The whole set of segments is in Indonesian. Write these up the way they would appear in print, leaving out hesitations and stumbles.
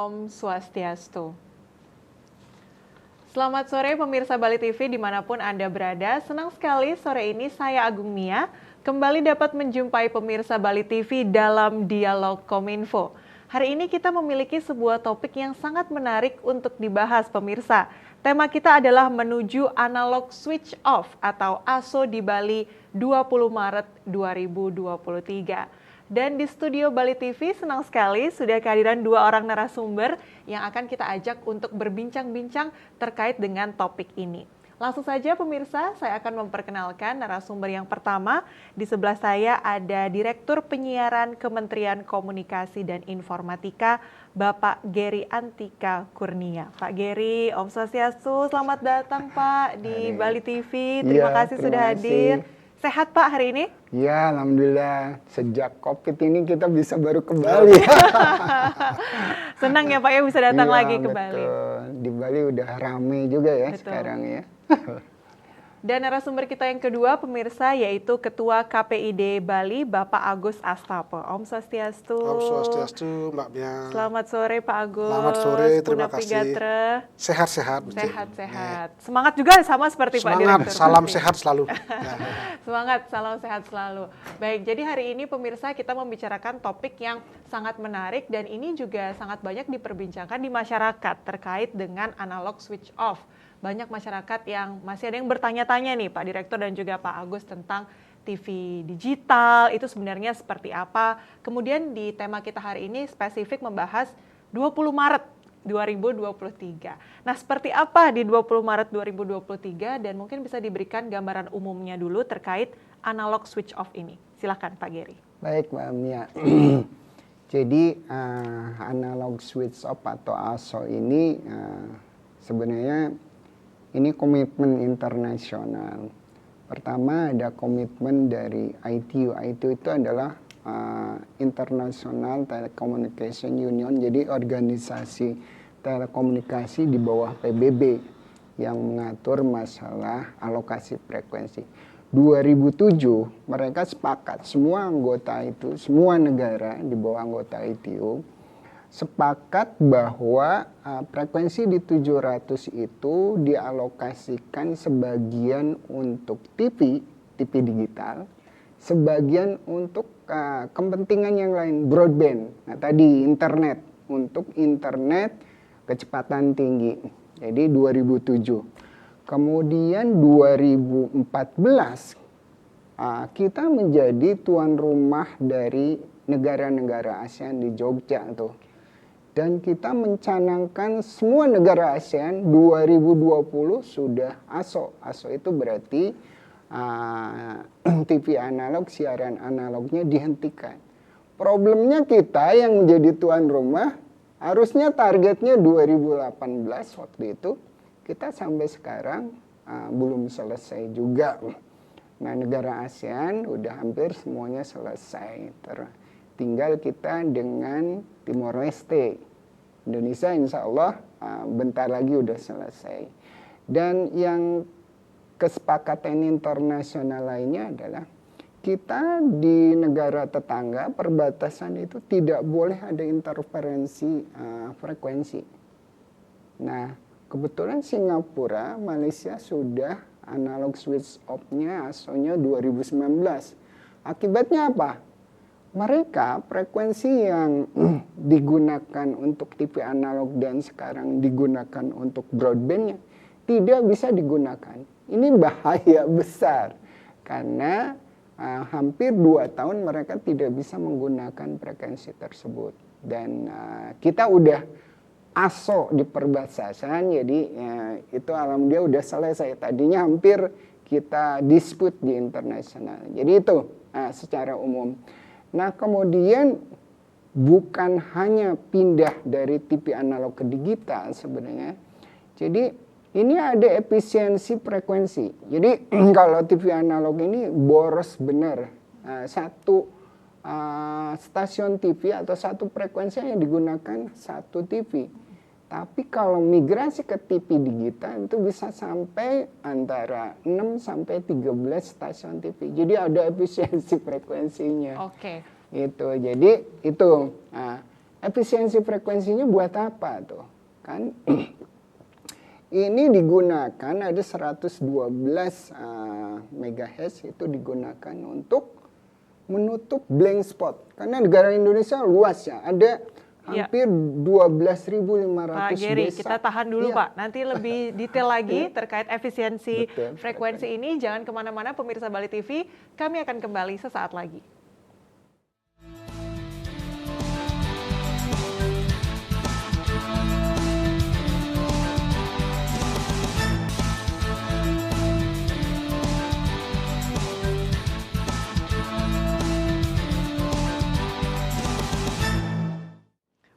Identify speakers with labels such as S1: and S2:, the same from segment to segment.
S1: Om Swastiastu. Selamat sore pemirsa Bali TV dimanapun Anda berada. Senang sekali sore ini saya Agung Mia kembali dapat menjumpai pemirsa Bali TV dalam Dialog Kominfo. Hari ini kita memiliki sebuah topik yang sangat menarik untuk dibahas pemirsa. Tema kita adalah menuju analog switch off atau ASO di Bali 20 Maret 2023. Dan di studio Bali TV senang sekali sudah kehadiran dua orang narasumber yang akan kita ajak untuk berbincang-bincang terkait dengan topik ini. Langsung saja pemirsa, saya akan memperkenalkan narasumber yang pertama. Di sebelah saya ada Direktur Penyiaran Kementerian Komunikasi dan Informatika, Bapak Gary Antika Kurnia. Pak Gary, Om Swastiastu, selamat datang Pak di Bali TV. Terima kasih sudah hadir. Sehat Pak hari ini?
S2: Ya, alhamdulillah. Sejak COVID ini kita bisa baru ke Bali.
S1: Senang ya Pak ya bisa datang lagi ke Bali.
S2: Di Bali udah rame juga ya sekarang ya.
S1: Dan narasumber kita yang kedua pemirsa yaitu Ketua KPID Bali Bapak Agus Astapo. Om Swastiastu.
S3: Om Swastiastu Mbak Mia.
S1: Selamat sore Pak Agus.
S3: Selamat sore, terima kasih.
S1: Sehat-sehat. Sehat-sehat. Semangat juga sama seperti Pak Direktur.
S3: Salam sehat selalu.
S1: Semangat, salam sehat selalu. Baik, jadi hari ini pemirsa kita membicarakan topik yang sangat menarik dan ini juga sangat banyak diperbincangkan di masyarakat terkait dengan analog switch off. Banyak masyarakat yang masih ada yang bertanya-tanya nih Pak Direktur dan juga Pak Agus tentang TV digital itu sebenarnya seperti apa. Kemudian di tema kita hari ini spesifik membahas 20 Maret 2023. Nah seperti apa di 20 Maret 2023 dan mungkin bisa diberikan gambaran umumnya dulu terkait analog switch off ini. Silakan Pak Gary.
S2: Baik Mbak Mia. Jadi analog switch off atau ASO ini sebenarnya ini komitmen internasional. Pertama ada komitmen dari ITU. ITU itu adalah International Telecommunication Union, jadi organisasi telekomunikasi di bawah PBB yang mengatur masalah alokasi frekuensi. 2007 mereka sepakat, semua anggota itu, semua negara di bawah anggota ITU sepakat bahwa frekuensi di 700 itu dialokasikan sebagian untuk TV digital, sebagian untuk kepentingan yang lain, broadband. Nah tadi internet, untuk internet kecepatan tinggi. Jadi 2007. Kemudian 2014 kita menjadi tuan rumah dari negara-negara ASEAN di Jogja tuh. Dan kita mencanangkan semua negara ASEAN 2020 sudah ASO. ASO itu berarti TV analog, siaran analognya dihentikan. Problemnya kita yang menjadi tuan rumah, harusnya targetnya 2018 waktu itu. Kita sampai sekarang belum selesai juga. Nah negara ASEAN udah hampir semuanya selesai. Tinggal kita dengan Timor Leste. Indonesia insya Allah bentar lagi udah selesai. Dan yang kesepakatan internasional lainnya adalah kita di negara tetangga perbatasan itu tidak boleh ada interferensi frekuensi. Nah kebetulan Singapura, Malaysia sudah analog switch off-nya ASO-nya 2019. Akibatnya apa? Mereka frekuensi yang digunakan untuk TV analog dan sekarang digunakan untuk broadbandnya tidak bisa digunakan. Ini bahaya besar karena hampir 2 tahun mereka tidak bisa menggunakan frekuensi tersebut. Dan kita udah ASO di perbatasan, jadi itu alhamdulillah udah selesai. Tadinya hampir kita dispute di internasional. Jadi itu secara umum. Nah kemudian bukan hanya pindah dari TV analog ke digital sebenarnya. Jadi ini ada efisiensi frekuensi. Jadi kalau TV analog ini boros benar. Satu stasiun TV atau satu frekuensi yang digunakan satu TV. Tapi kalau migrasi ke TV digital itu bisa sampai antara 6 sampai 13 stasiun TV. Jadi ada efisiensi frekuensinya.
S1: Oke.
S2: Itu. Jadi itu efisiensi frekuensinya buat apa tuh? Kan ini digunakan ada 112 MHz itu digunakan untuk menutup blank spot. Karena negara Indonesia luas ya, ada hampir 12.500
S1: Pak Gary,
S2: desa.
S1: kita tahan dulu Pak. Nanti lebih detail lagi terkait efisiensi
S2: Betul,
S1: frekuensi ini. Jangan kemana-mana pemirsa Bali TV, kami akan kembali sesaat lagi.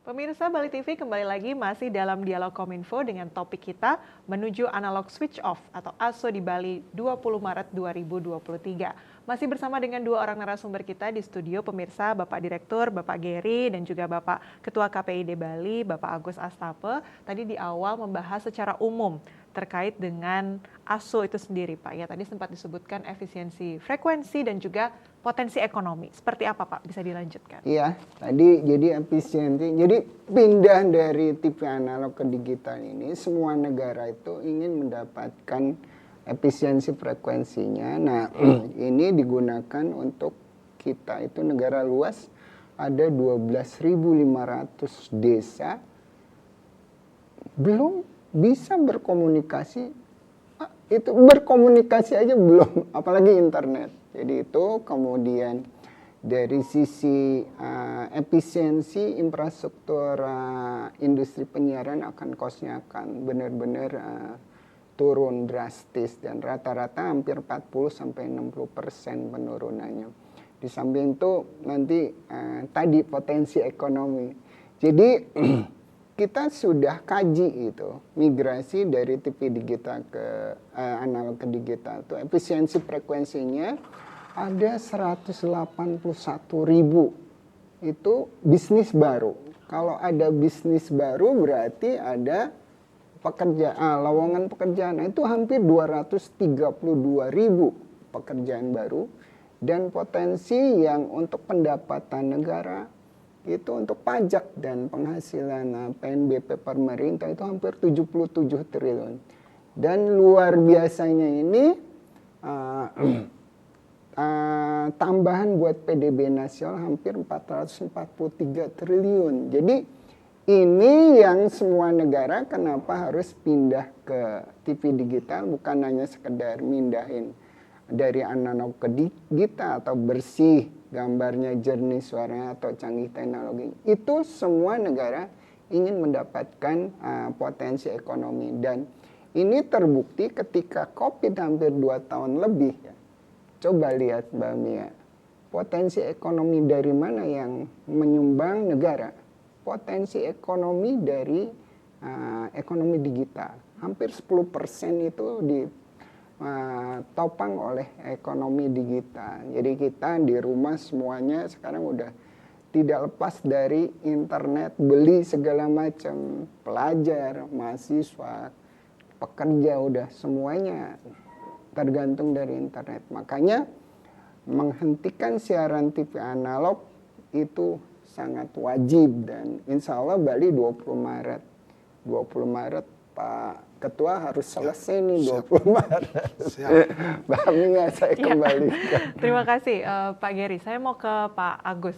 S1: Pemirsa Bali TV kembali lagi masih dalam Dialog Kominfo dengan topik kita menuju analog switch off atau ASO di Bali 20 Maret 2023. Masih bersama dengan dua orang narasumber kita di studio pemirsa, Bapak Direktur, Bapak Gary dan juga Bapak Ketua KPID Bali, Bapak Agus Astape. Tadi di awal membahas secara umum terkait dengan ASO itu sendiri Pak. Ya tadi sempat disebutkan efisiensi frekuensi dan juga potensi ekonomi. Seperti apa Pak? Bisa dilanjutkan?
S2: Iya, tadi jadi efisiensi. Jadi pindah dari TV analog ke digital ini, semua negara itu ingin mendapatkan efisiensi frekuensinya. Nah, ini digunakan untuk kita itu negara luas, ada 12.500 desa belum bisa berkomunikasi. Itu berkomunikasi aja belum, apalagi internet. Jadi itu kemudian dari sisi efisiensi infrastruktur industri penyiaran akan cost-nya akan benar-benar turun drastis dan rata-rata hampir 40-60% penurunannya. Di samping itu nanti tadi potensi ekonomi. Jadi kita sudah kaji itu migrasi dari TV digital ke analog ke digital itu efisiensi frekuensinya ada 181.000 itu bisnis baru. Kalau ada bisnis baru berarti ada lowongan pekerjaan. Itu hampir 232.000 pekerjaan baru dan potensi yang untuk pendapatan negara itu untuk pajak dan penghasilan PNBP pemerintah itu hampir 77 triliun. Dan luar biasanya ini tambahan buat PDB nasional hampir 443 triliun. Jadi ini yang semua negara kenapa harus pindah ke TV digital, bukan hanya sekedar mindahin dari analog ke digital atau bersih, gambarnya jernih, suaranya atau canggih teknologi. Itu semua negara ingin mendapatkan potensi ekonomi dan ini terbukti ketika COVID hampir 2 tahun lebih ya. Coba lihat Mbak Mia, potensi ekonomi dari mana yang menyumbang negara? Potensi ekonomi dari ekonomi digital. Hampir 10% itu ditopang oleh ekonomi digital. Jadi kita di rumah semuanya sekarang udah tidak lepas dari internet, beli segala macam, pelajar, mahasiswa, pekerja udah semuanya tergantung dari internet. Makanya menghentikan siaran TV analog itu sangat wajib dan insya Allah Bali 20 Maret. 20 Maret Pak Ketua harus selesai nih 20 Maret.
S3: Siap.
S2: Mbak Mia saya kembali.
S1: Terima kasih Pak Gary. Saya mau ke Pak Agus.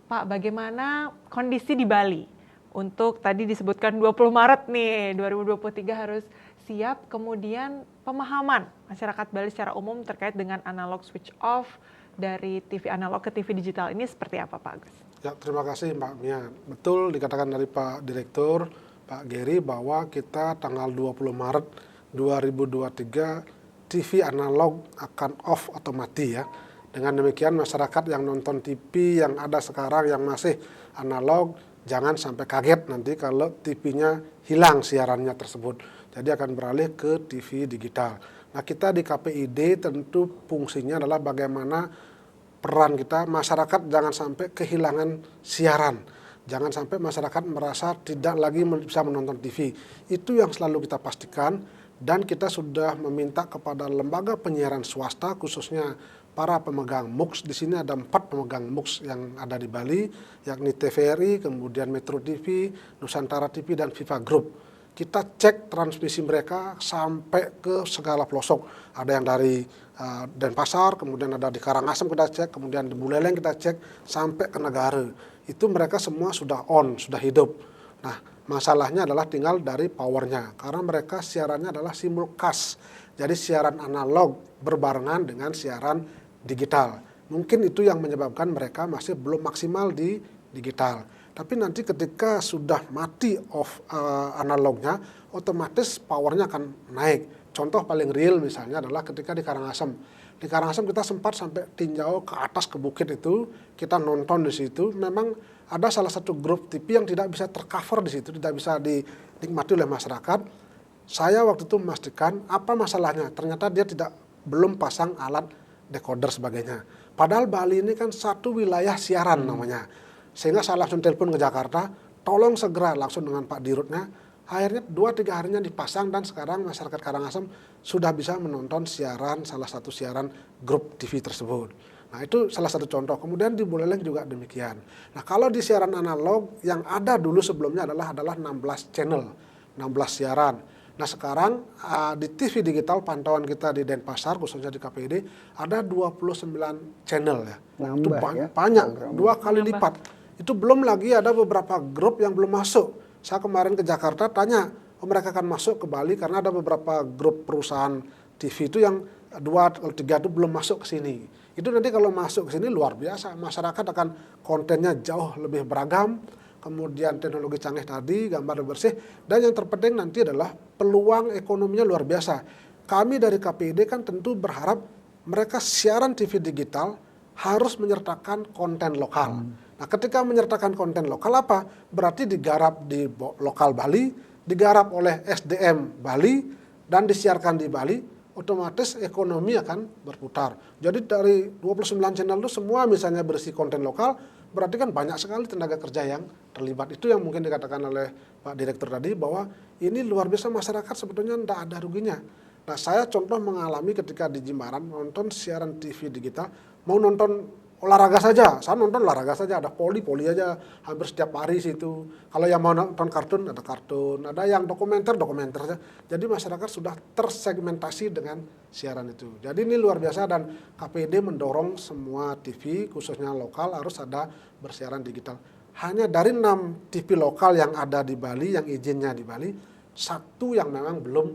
S1: Pak, bagaimana kondisi di Bali? Untuk tadi disebutkan 20 Maret nih 2023 harus siap, kemudian pemahaman masyarakat Bali secara umum terkait dengan analog switch off dari TV analog ke TV digital ini seperti apa Pak Agus?
S3: Ya, terima kasih Mbak Mia. Betul dikatakan dari Pak Direktur, Pak Gary, bahwa kita tanggal 20 Maret 2023 TV analog akan off atau mati ya. Dengan demikian masyarakat yang nonton TV yang ada sekarang yang masih analog, jangan sampai kaget nanti kalau TV-nya hilang siarannya tersebut. Jadi akan beralih ke TV digital. Nah kita di KPID tentu fungsinya adalah bagaimana peran kita, masyarakat jangan sampai kehilangan siaran. Jangan sampai masyarakat merasa tidak lagi bisa menonton TV. Itu yang selalu kita pastikan dan kita sudah meminta kepada lembaga penyiaran swasta khususnya para pemegang MUX. Di sini ada 4 pemegang MUX yang ada di Bali, yakni TVRI, kemudian Metro TV, Nusantara TV, dan Viva Group. Kita cek transmisi mereka sampai ke segala pelosok. Ada yang dari Denpasar, kemudian ada di Karangasem kita cek, kemudian di Buleleng kita cek, sampai ke Negara. Itu mereka semua sudah on, sudah hidup. Nah, masalahnya adalah tinggal dari powernya, karena mereka siarannya adalah simulcast. Jadi siaran analog berbarengan dengan siaran digital. Mungkin itu yang menyebabkan mereka masih belum maksimal di digital. Tapi nanti ketika sudah mati off analognya, otomatis powernya akan naik. Contoh paling real misalnya adalah ketika di Karangasem. Di Karangasem kita sempat sampai tinjau ke atas ke bukit itu, kita nonton di situ. Memang ada salah satu grup TV yang tidak bisa tercover di situ, tidak bisa dinikmati oleh masyarakat. Saya waktu itu memastikan apa masalahnya. Ternyata dia belum pasang alat decoder sebagainya. Padahal Bali ini kan satu wilayah siaran namanya. Sehingga saya langsung telepon ke Jakarta, tolong segera langsung dengan Pak Dirutnya. Akhirnya 2-3 harinya dipasang dan sekarang masyarakat Karangasem sudah bisa menonton salah satu siaran grup TV tersebut. Nah, itu salah satu contoh. Kemudian di Buleleng juga demikian. Nah, kalau di siaran analog yang ada dulu sebelumnya adalah 16 channel, 16 siaran. Nah, sekarang di TV digital pantauan kita di Denpasar, khususnya di KPID, ada 29 channel ya.
S2: Nambah,
S3: Itu
S2: ya,
S3: banyak,
S2: program.
S3: 2 kali lipat. Itu belum lagi ada beberapa grup yang belum masuk. Saya kemarin ke Jakarta tanya, mereka akan masuk ke Bali karena ada beberapa grup perusahaan TV itu yang 2 atau 3 itu belum masuk ke sini. Itu nanti kalau masuk ke sini luar biasa, masyarakat akan kontennya jauh lebih beragam, kemudian teknologi canggih tadi, gambar bersih, dan yang terpenting nanti adalah peluang ekonominya luar biasa. Kami dari KPID kan tentu berharap mereka siaran TV digital harus menyertakan konten lokal. Nah, ketika menyertakan konten lokal apa? Berarti digarap di lokal Bali, digarap oleh SDM Bali, dan disiarkan di Bali, otomatis ekonomi akan berputar. Jadi dari 29 channel itu semua misalnya berisi konten lokal, berarti kan banyak sekali tenaga kerja yang terlibat. Itu yang mungkin dikatakan oleh Pak Direktur tadi, bahwa ini luar biasa, masyarakat sebetulnya tidak ada ruginya. Nah, saya contoh mengalami ketika di Jimbaran nonton siaran TV digital, mau nonton olahraga saja, saya nonton olahraga saja, ada poli aja hampir setiap hari situ. Kalau yang mau nonton kartun, ada yang dokumenter saja. Jadi masyarakat sudah tersegmentasi dengan siaran itu. Jadi ini luar biasa, dan KPID mendorong semua TV, khususnya lokal, harus ada bersiaran digital. Hanya dari 6 TV lokal yang ada di Bali, yang izinnya di Bali, 1 yang memang belum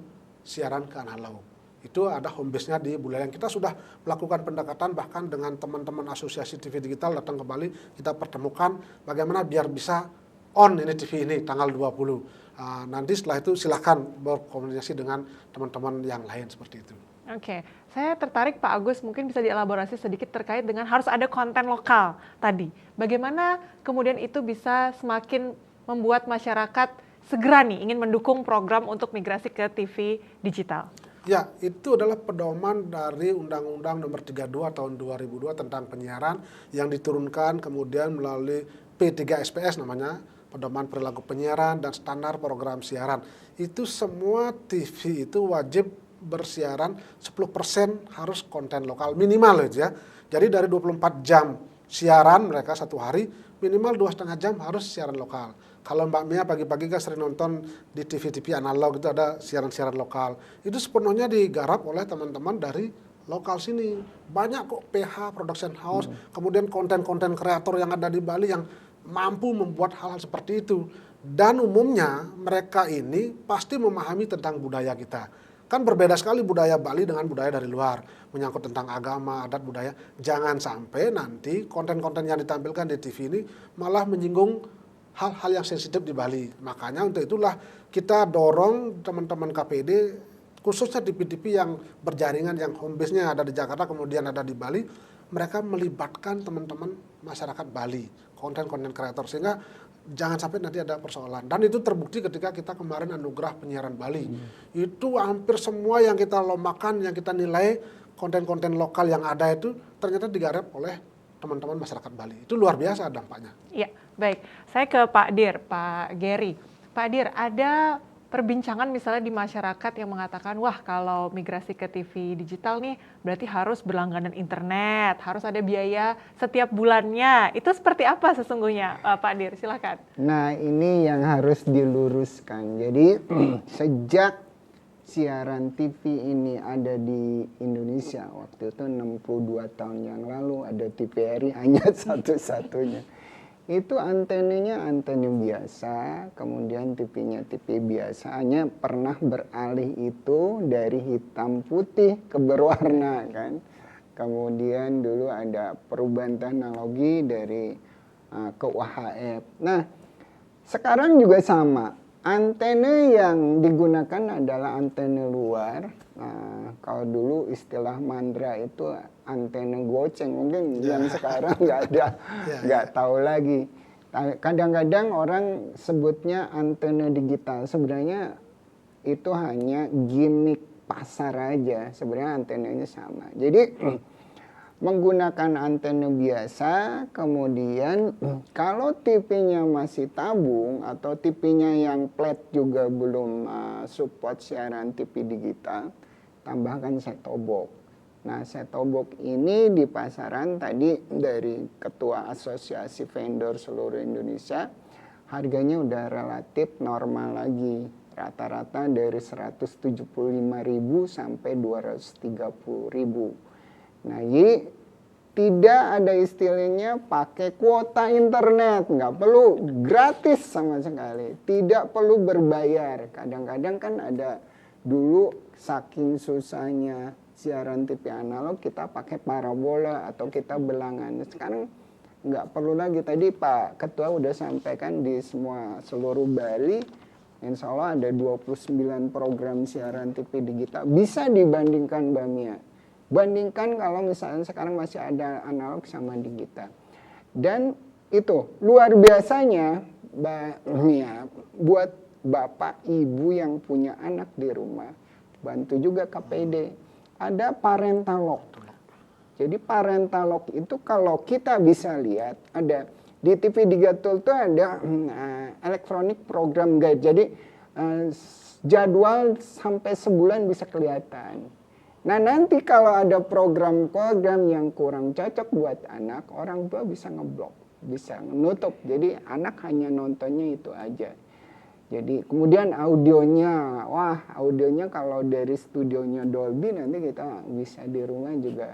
S3: siaran ke analog. Itu ada home base-nya di Buleleng. Kita sudah melakukan pendekatan bahkan dengan teman-teman asosiasi TV digital datang ke Bali, kita pertemukan bagaimana biar bisa on ini TV ini tanggal 20. Nanti setelah itu silahkan berkomunikasi dengan teman-teman yang lain seperti itu.
S1: Oke, saya tertarik Pak Agus, mungkin bisa dielaborasi sedikit terkait dengan harus ada konten lokal tadi. Bagaimana kemudian itu bisa semakin membuat masyarakat segera nih ingin mendukung program untuk migrasi ke TV digital?
S3: Ya, itu adalah pedoman dari Undang-Undang Nomor 32 Tahun 2002 tentang penyiaran yang diturunkan kemudian melalui P3SPS namanya, Pedoman Perilaku Penyiaran dan Standar Program Siaran. Itu semua TV itu wajib bersiaran 10% harus konten lokal minimal ya. Jadi dari 24 jam siaran mereka satu hari, minimal 2,5 jam harus siaran lokal. Kalau Mbak Mia pagi-pagi kan sering nonton di TV-TV analog, itu ada siaran-siaran lokal. Itu sepenuhnya digarap oleh teman-teman dari lokal sini. Banyak kok PH, production house, kemudian konten-konten kreator yang ada di Bali yang mampu membuat hal-hal seperti itu. Dan umumnya mereka ini pasti memahami tentang budaya kita. Kan berbeda sekali budaya Bali dengan budaya dari luar. Menyangkut tentang agama, adat, budaya. Jangan sampai nanti konten-konten yang ditampilkan di TV ini malah menyinggung hal-hal yang sensitif di Bali. Makanya untuk itulah kita dorong teman-teman KPID, khususnya TV-TV yang berjaringan, yang home base-nya ada di Jakarta, kemudian ada di Bali, mereka melibatkan teman-teman masyarakat Bali, konten-konten kreator, sehingga jangan sampai nanti ada persoalan. Dan itu terbukti ketika kita kemarin anugerah penyiaran Bali. Itu hampir semua yang kita lombakan, yang kita nilai, konten-konten lokal yang ada itu ternyata digarap oleh teman-teman masyarakat Bali. Itu luar biasa dampaknya.
S1: Iya, baik. Saya ke Pak Dir, Pak Gary. Pak Dir, ada perbincangan misalnya di masyarakat yang mengatakan, wah kalau migrasi ke TV digital nih berarti harus berlangganan internet, harus ada biaya setiap bulannya. Itu seperti apa sesungguhnya, Pak Dir? Silakan.
S2: Nah, ini yang harus diluruskan. Jadi sejak siaran TV ini ada di Indonesia, waktu itu 62 tahun yang lalu ada TVRI hanya satu-satunya. Itu antenanya antena biasa, kemudian TV-nya TV biasa, hanya pernah beralih itu dari hitam putih ke berwarna kan. Kemudian dulu ada perubahan teknologi dari ke UHF. Nah, sekarang juga sama. Antena yang digunakan adalah antena luar. Nah, kalau dulu istilah mandra itu antena goceng, mungkin yang sekarang nggak tahu lagi. Kadang-kadang orang sebutnya antena digital. Sebenarnya itu hanya gimmick pasar aja. Sebenarnya antenanya sama. Jadi menggunakan antena biasa, kemudian kalau TV-nya masih tabung atau TV-nya yang flat juga belum support siaran TV digital, tambahkan set-top box. Nah, set-top box ini di pasaran tadi dari Ketua Asosiasi Vendor seluruh Indonesia, harganya udah relatif normal lagi. Rata-rata dari 175.000 sampai 230.000. Nah, jadi tidak ada istilahnya pakai kuota internet, nggak perlu, gratis sama sekali, tidak perlu berbayar. Kadang-kadang kan ada dulu saking susahnya siaran TV analog kita pakai parabola atau kita belangan. Sekarang nggak perlu lagi. Tadi Pak Ketua udah sampaikan di seluruh Bali, insya Allah ada 29 program siaran TV digital. Bisa dibandingkan Mbak Mia. Bandingkan kalau misalnya sekarang masih ada analog sama digital. Dan itu luar biasanya Mbak Mia, buat bapak ibu yang punya anak di rumah, bantu juga KPD. Ada parental lock. Jadi parental lock itu kalau kita bisa lihat ada di TV digital itu ada electronic program guide. Jadi jadwal sampai sebulan bisa kelihatan. Nah, nanti kalau ada program-program yang kurang cocok buat anak, orang tua bisa ngeblok, bisa menutup. Jadi anak hanya nontonnya itu aja. Jadi kemudian audionya, audionya kalau dari studionya Dolby nanti kita bisa di rumah juga.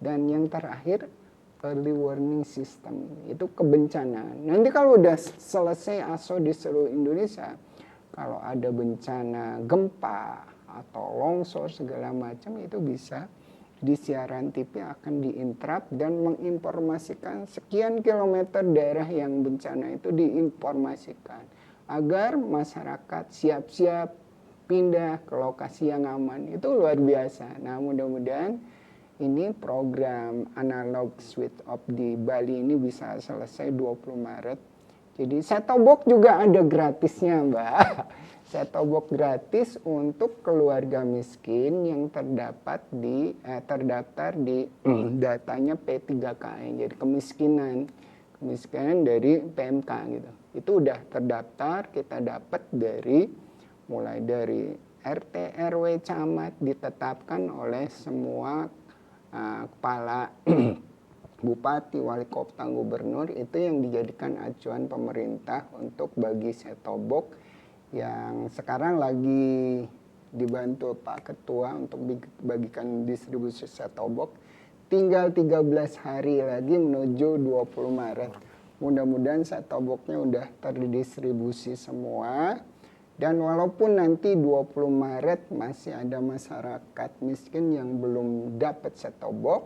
S2: Dan yang terakhir early warning system, itu kebencanaan. Nanti kalau udah selesai ASO di seluruh Indonesia, kalau ada bencana gempa atau longsor segala macam, itu bisa di siaran TV akan diinterrupt dan menginformasikan sekian kilometer daerah yang bencana itu diinformasikan agar masyarakat siap-siap pindah ke lokasi yang aman. Itu luar biasa. Nah, mudah-mudahan ini program analog switch off di Bali ini bisa selesai 20 Maret. Jadi set-top box juga ada gratisnya, Mbak. Set-top box gratis untuk keluarga miskin yang terdaftar di datanya P3KN. Jadi kemiskinan dari PMK gitu. Itu udah terdaftar, kita dapat mulai dari RT, RW, camat, ditetapkan oleh semua kepala bupati, wali kota, gubernur, itu yang dijadikan acuan pemerintah untuk bagi set-top box yang sekarang lagi dibantu Pak Ketua untuk bagikan distribusi set-top box. Tinggal 13 hari lagi menuju 20 Maret. Mudah-mudahan set-top box-nya udah terdistribusi semua. Dan walaupun nanti 20 Maret masih ada masyarakat miskin yang belum dapat set-top box,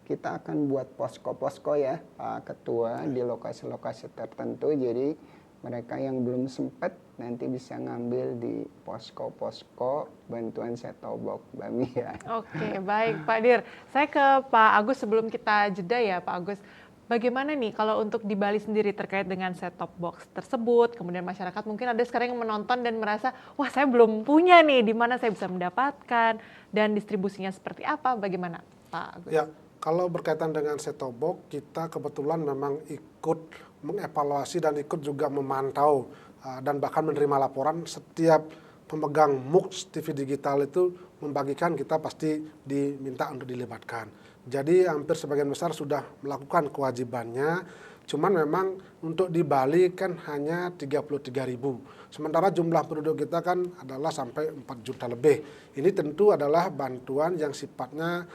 S2: kita akan buat posko-posko ya Pak Ketua di lokasi-lokasi tertentu. Jadi mereka yang belum sempat nanti bisa ngambil di posko-posko bantuan set-top box, Mbak Mia.
S1: Oke, baik Pak Dir. Saya ke Pak Agus sebelum kita jeda ya Pak Agus. Bagaimana nih kalau untuk di Bali sendiri terkait dengan set-top box tersebut, kemudian masyarakat mungkin ada sekarang yang menonton dan merasa, wah saya belum punya nih, di mana saya bisa mendapatkan, dan distribusinya seperti apa, bagaimana Pak Agus?
S3: Ya, kalau berkaitan dengan set-top box, kita kebetulan memang ikut mengevaluasi dan ikut juga memantau dan bahkan menerima laporan setiap pemegang MUX TV digital itu membagikan, kita pasti diminta untuk dilibatkan. Jadi hampir sebagian besar sudah melakukan kewajibannya, cuman memang untuk di Bali kan hanya 33.000. Sementara jumlah penduduk kita kan adalah sampai 4 juta lebih. Ini tentu adalah bantuan yang sifatnya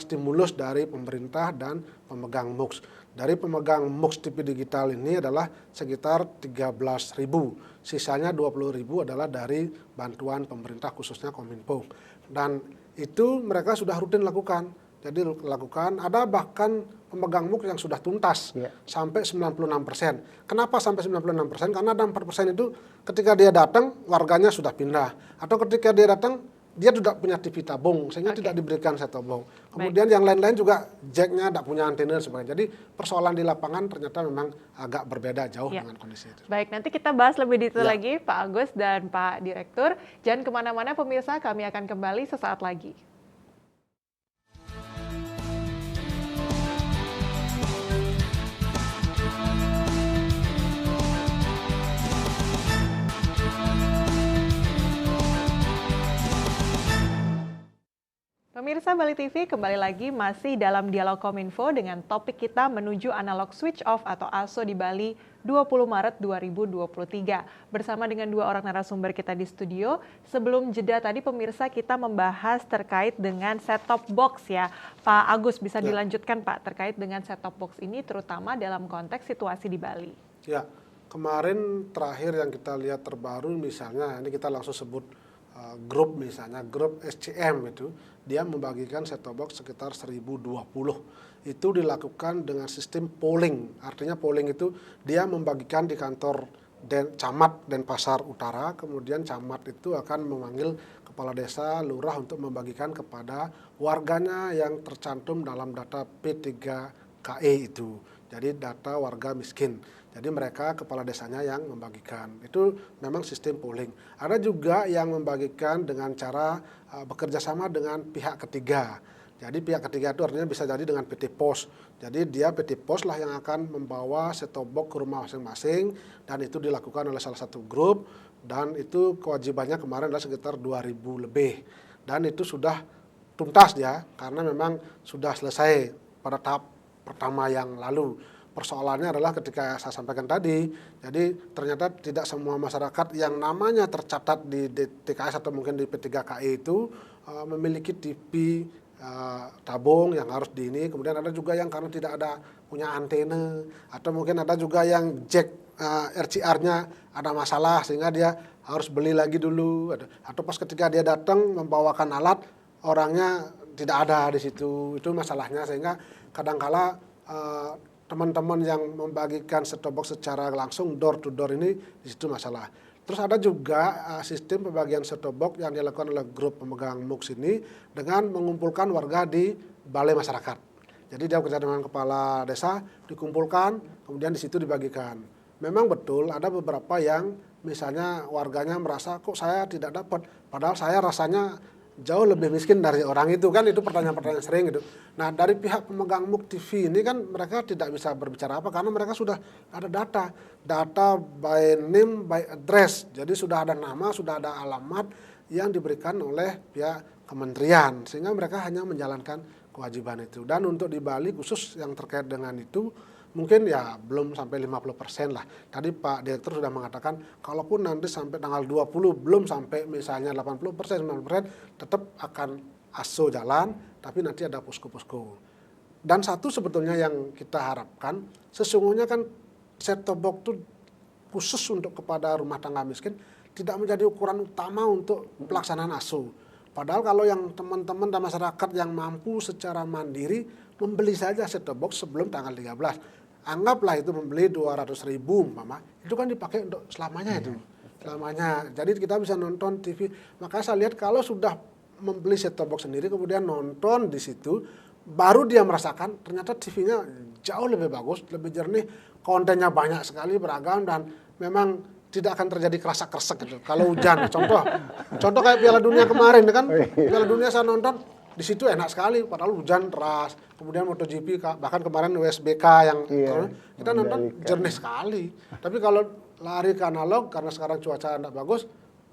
S3: stimulus dari pemerintah dan pemegang MUX. Dari pemegang MUX TV digital ini adalah sekitar 13.000. Sisanya 20.000 adalah dari bantuan pemerintah khususnya Kominfo. Dan itu mereka sudah rutin lakukan. Jadi lakukan, ada bahkan pemegang MUX yang sudah tuntas sampai 96%. Kenapa sampai 96%? Karena ada 4% itu ketika dia datang warganya sudah pindah. Atau ketika dia datang dia tidak punya TV tabung sehingga tidak diberikan set-top box. Kemudian yang lain-lain juga jacknya tidak punya antena dan sebagainya. Jadi persoalan di lapangan ternyata memang agak berbeda jauh dengan kondisi itu.
S1: Baik, nanti kita bahas lebih detail lagi Pak Agus dan Pak Direktur. Jangan kemana-mana pemirsa, kami akan kembali sesaat lagi. Pemirsa Bali TV, kembali lagi masih dalam Dialog Kominfo dengan topik kita menuju analog switch off atau ASO di Bali 20 Maret 2023. Bersama dengan dua orang narasumber kita di studio. Sebelum jeda tadi pemirsa kita membahas terkait dengan set-top box ya. Pak Agus bisa dilanjutkan Pak terkait dengan set-top box ini terutama dalam konteks situasi di Bali.
S3: Ya, kemarin terakhir yang kita lihat terbaru misalnya, ini kita langsung sebut grup misalnya, grup SCM itu, dia membagikan set-top box sekitar 1020. Itu dilakukan dengan sistem polling. Artinya polling itu dia membagikan di kantor camat Denpasar Utara, kemudian camat itu akan memanggil kepala desa, lurah untuk membagikan kepada warganya yang tercantum dalam data P3KE itu. Jadi data warga miskin. Jadi mereka kepala desanya yang membagikan. Itu memang sistem polling. Ada juga yang membagikan dengan cara bekerja sama dengan pihak ketiga. Jadi pihak ketiga itu artinya bisa jadi dengan PT Pos. Jadi dia PT Pos lah yang akan membawa set-top box ke rumah masing-masing dan itu dilakukan oleh salah satu grup dan itu kewajibannya kemarin adalah sekitar 2.000 lebih. Dan itu sudah tuntas ya karena memang sudah selesai pada tahap pertama yang lalu. Persoalannya adalah ketika saya sampaikan tadi, jadi ternyata tidak semua masyarakat yang namanya tercatat di TKS atau mungkin di P3KI itu memiliki TV tabung yang harus di ini. Kemudian ada juga yang karena tidak ada punya antena atau mungkin ada juga yang jack RCR-nya ada masalah sehingga dia harus beli lagi dulu. Atau pas ketika dia datang membawakan alat orangnya tidak ada di situ. Itu masalahnya sehingga kadangkala teman-teman yang membagikan set-top box secara langsung door to door ini di situ masalah. Terus ada juga sistem pembagian set-top box yang dilakukan oleh grup pemegang MUX ini dengan mengumpulkan warga di balai masyarakat. Jadi dia bekerja dengan kepala desa, dikumpulkan, kemudian di situ dibagikan. Memang betul ada beberapa yang misalnya warganya merasa kok saya tidak dapat, padahal saya rasanya jauh lebih miskin dari orang itu kan, itu pertanyaan-pertanyaan sering gitu. Nah dari pihak pemegang MUX TV ini kan mereka tidak bisa berbicara apa karena mereka sudah ada data by name by address, jadi sudah ada nama, sudah ada alamat yang diberikan oleh pihak kementerian sehingga mereka hanya menjalankan kewajiban itu. Dan untuk di Bali khusus yang terkait dengan itu mungkin ya belum sampai 50% lah. Tadi Pak Direktur sudah mengatakan kalaupun nanti sampai tanggal 20 belum sampai misalnya 80%, 90% tetap akan ASO jalan, tapi nanti ada posko-posko. Dan satu sebetulnya yang kita harapkan, sesungguhnya kan set-top box itu khusus untuk kepada rumah tangga miskin tidak menjadi ukuran utama untuk pelaksanaan ASO. Padahal kalau yang teman-teman dan masyarakat yang mampu secara mandiri membeli saja set-top box sebelum tanggal 13. Anggaplah itu membeli 200.000 umpama, itu kan dipakai untuk selamanya itu. Selamanya. Jadi kita bisa nonton TV. Makanya saya lihat kalau sudah membeli set-top box sendiri kemudian nonton di situ, baru dia merasakan ternyata TV-nya jauh lebih bagus, lebih jernih, kontennya banyak sekali beragam dan memang tidak akan terjadi kerasak-keresek gitu. Kalau hujan, contoh kayak Piala Dunia kemarin kan, Piala Dunia saya nonton di situ enak sekali, padahal hujan deras. Kemudian MotoGP, bahkan kemarin WSBK yang kita nonton jernih sekali. Tapi kalau lari ke analog karena sekarang cuaca tidak bagus,